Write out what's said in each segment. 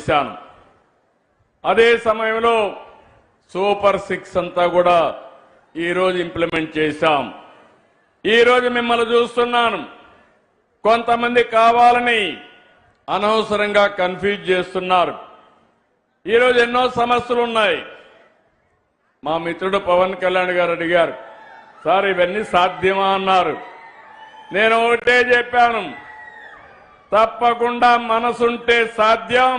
చేశాను. అదే సమయంలో సూపర్ 6 అంతా కూడా ఈరోజు ఇంప్లిమెంట్ చేశాం. ఈరోజు మిమ్మల్ని చూస్తున్నాను, కొంతమంది కావాలని అనవసరంగా కన్ఫ్యూజ్ చేస్తున్నారు. ఈరోజు ఎన్నో సమస్యలు ఉన్నాయి. మా మిత్రుడు పవన్ కళ్యాణ్ గారు అడిగారు, సార్ ఇవన్నీ సాధ్యమా అన్నారు. నేను ఒకటే చెప్పాను, తప్పకుండా మనసుంటే సాధ్యం,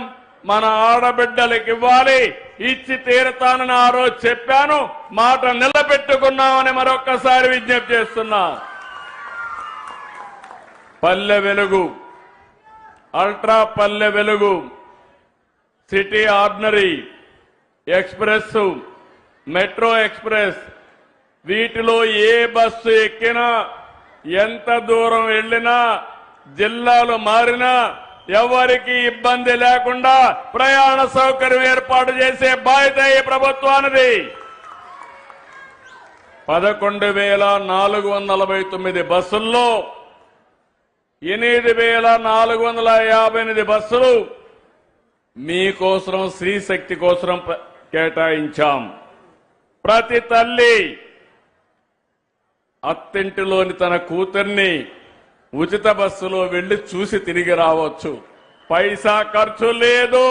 మన ఆడబిడ్డలకు ఇవ్వాలి, ఇచ్చి తీరతానని ఆ రోజు చెప్పాను, మాట నిలబెట్టుకున్నామని మరొక్కసారి విజ్ఞప్తి చేస్తున్నా. Palle Velugu, ultra Palle Velugu, city ordinary, express, metro express, వీటిలో ఏ బస్సు ఎక్కినా, ఎంత దూరం వెళ్లినా, జిల్లాలు మారినా ఎవరికి ఇబ్బంది లేకుండా ప్రయాణ సౌకర్యం ఏర్పాటు చేసే బాధ్యత ఈ ప్రభుత్వానిది. 11,449 బస్సుల్లో 8,458 బస్సులు మీకోసం, స్త్రీశక్తి కోసం కేటాయించాం. ప్రతి తల్లి అత్తింటిలోని తన కూతుర్ని ఉచిత బస్సులో వెళ్లి చూసి తిరిగి రావచ్చు. పైసా ఖర్చు లేదు.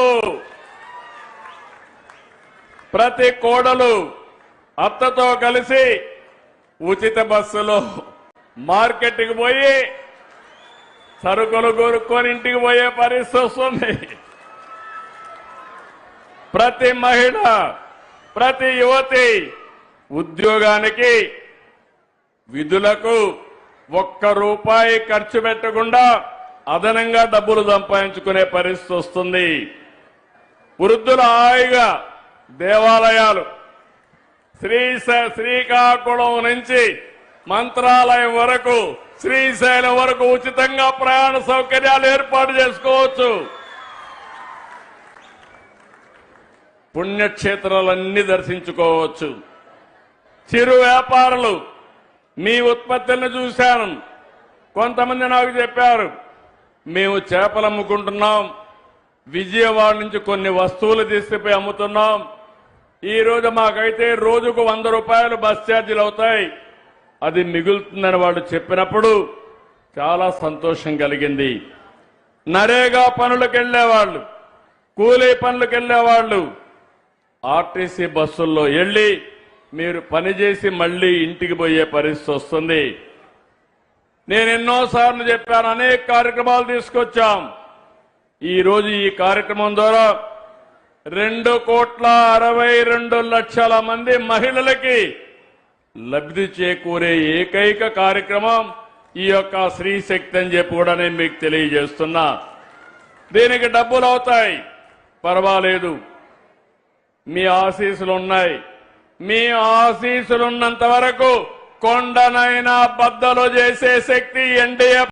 ప్రతి కోడలు అత్తతో కలిసి ఉచిత బస్సులో మార్కెట్కి పోయి సరుకులు కొనుక్కొని ఇంటికి పోయే పరిస్థితి వస్తుంది. ప్రతి మహిళ, ప్రతి యువతి ఉద్యోగానికి, విధులకు ₹1 ఖర్చు పెట్టకుండా అదనంగా డబ్బులు సంపాదించుకునే పరిస్థితి వస్తుంది. వృద్ధుల హాయిగా దేవాలయాలు, శ్రీకాకుళం నుంచి మంత్రాలయం వరకు, శ్రీశైలం వరకు ఉచితంగా ప్రయాణ సౌకర్యాలు ఏర్పాటు చేసుకోవచ్చు. పుణ్యక్షేత్రాలన్నీ దర్శించుకోవచ్చు. చిరు వ్యాపారులు, మీ ఉత్పత్తులను చూశాను. కొంతమంది నాకు చెప్పారు, మేము చేపలు అమ్ముకుంటున్నాం, విజయవాడ నుంచి కొన్ని వస్తువులు తీసుకుపోయి అమ్ముతున్నాం, ఈ రోజు మాకైతే రోజుకు ₹100 బస్ ఛార్జీలు అవుతాయి, అది మిగులుతుందని వాళ్ళు చెప్పినప్పుడు చాలా సంతోషం కలిగింది. నరేగా పనులకు వెళ్లేవాళ్ళు, కూలీ పనులకు వెళ్లేవాళ్ళు ఆర్టీసీ బస్సుల్లో వెళ్లి మీరు పనిచేసి మళ్లీ ఇంటికి పోయే పరిస్థితి వస్తుంది. నేను ఎన్నోసార్లు చెప్పాను, అనేక కార్యక్రమాలు తీసుకొచ్చాం. ఈ రోజు ఈ కార్యక్రమం ద్వారా 2,62,00,000 మంది మహిళలకి లబ్ధి చేకూరే ఏకైక కార్యక్రమం ఈ యొక్క స్త్రీశక్తి అని చెప్పి కూడా నేను మీకు తెలియజేస్తున్నా. దీనికి డబ్బులు అవుతాయి, పర్వాలేదు, మీ ఆశీస్సులు ఉన్నాయి. మీ ఆశీస్సులున్నంత వరకు కొండనైనా బద్దలు చేసే శక్తి ఎన్డీఏ